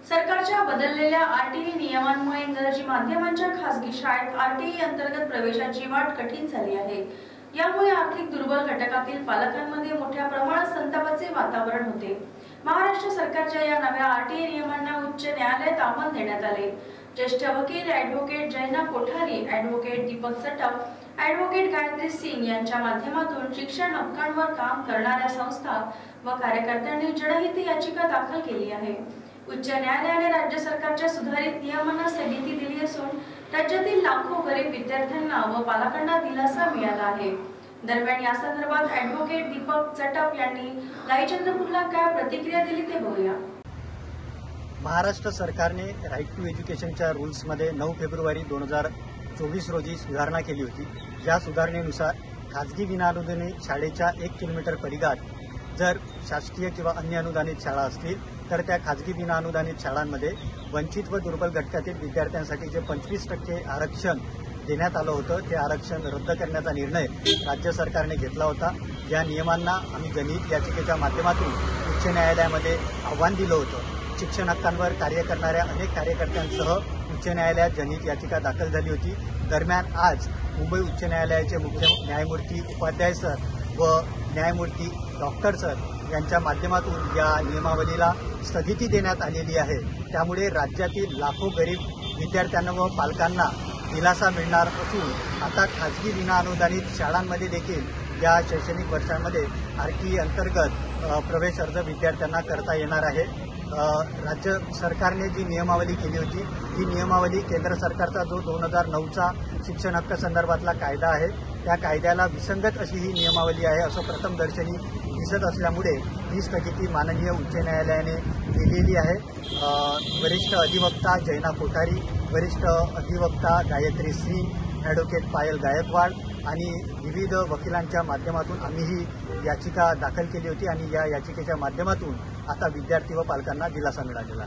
सरकारच्या बदललेल्या आरटीई नियमांमुळे इंग्रजी माध्यमांच्या खासगी शाळेत आरटीई अंतर्गत प्रवेशाची वाट कठीण झाली आहे। यामुळे आर्थिक दुर्बल घटकातील पालकांमध्ये मोठ्या प्रमाणात संतापाचे वातावरण होते। महाराष्ट्र सरकारच्या या नव्या आरटीई नियमांना उच्च न्यायालयात आव्हान देण्यात आले। ज्येष्ठ वकील ॲडव्होकेट जैना कोठारी, ॲडव्होकेट दीपक सटप, ॲडव्होकेट गायत्री सिंग यांच्या माध्यमातून शिक्षण हक्कांवर काम करणाऱ्या संस्था व कार्यकर्त्यांनी जनहित याचिका दाखल केली आहे। उच्च न्यायालयाने राज्य सरकारच्या सुधारित नियमांना स्थगिती दिली असून राज्यातील लाखो गरीब विद्यार्थ्यांना व पालकांना दिलासा मिळाला आहे। दरम्यान या संदर्भात ॲडव्होकेट दीपक सटप यांनी लाईव्ह चंद्रपूरला काय प्रतिक्रिया दिली ते बघूया। महाराष्ट्र सरकारने राईट टू एज्युकेशनच्या रूल्समध्ये 9 फेब्रुवारी 2024 रोजी सुधारणा केली होती। या सुधारणेनुसार खाजगी विनाअनुदानित शाळेच्या 1 किलोमीटर परिघात जर शासकीय किंवा अन्य अनुदानित शाळा असतील तर त्या खाजगी विनाअनुदानित शाळांमध्ये वंचित व दुर्बल घटकातील विद्यार्थ्यांसाठी जे 25% आरक्षण देण्यात आलं होतं ते आरक्षण रद्द करण्याचा निर्णय राज्य सरकारने घेतला होता। या नियमांना आम्ही जनहित याचिकेच्या माध्यमातून उच्च न्यायालयामध्ये आव्हान दिलं होतं। शिक्षण हक्कांवर कार्य करणाऱ्या अनेक कार्यकर्त्यांसह उच्च न्यायालयात जनहित याचिका दाखल झाली होती। दरम्यान आज मुंबई उच्च न्यायालयाचे मुख्य न्यायमूर्ती उपाध्याय सर व न्यायमूर्ती डॉक्टर सर यांच्या माध्यमातून या नियमावलीला स्थगिती देण्यात आलेली आहे। त्यामुळे राज्यातील लाखो गरीब विद्यार्थ्यांना व पालकांना दिलासा मिळणार असून आता खाजगी विनाअनुदानित शाळांमध्ये देखील या शैक्षणिक वर्षांमध्ये आरटीई अंतर्गत प्रवेश अर्ज विद्यार्थ्यांना करता येणार आहे। राज्य सरकारने जी नियमावली केली होती ती नियमावली केंद्र सरकारचा जो 2009चा शिक्षण हक्क संदर्भातला कायदा आहे त्या कायद्याला विसंगत अशी ही नियमावली आहे असं प्रथमदर्शनी दिसत असल्यामुळे ही स्थगिती माननीय उच्च न्यायालयाने दिलेली आहे। वरिष्ठ अधिवक्ता जैना कोठारी, वरिष्ठ अधिवक्ता गायत्री सिंग, ॲडव्होकेट पायल गायकवाड आणि विविध वकिलांच्या माध्यमातून आम्ही ही याचिका दाखल केली होती आणि या याचिकेच्या माध्यमातून आता विद्यार्थी व पालकांना दिलासा मिळालेला आहे।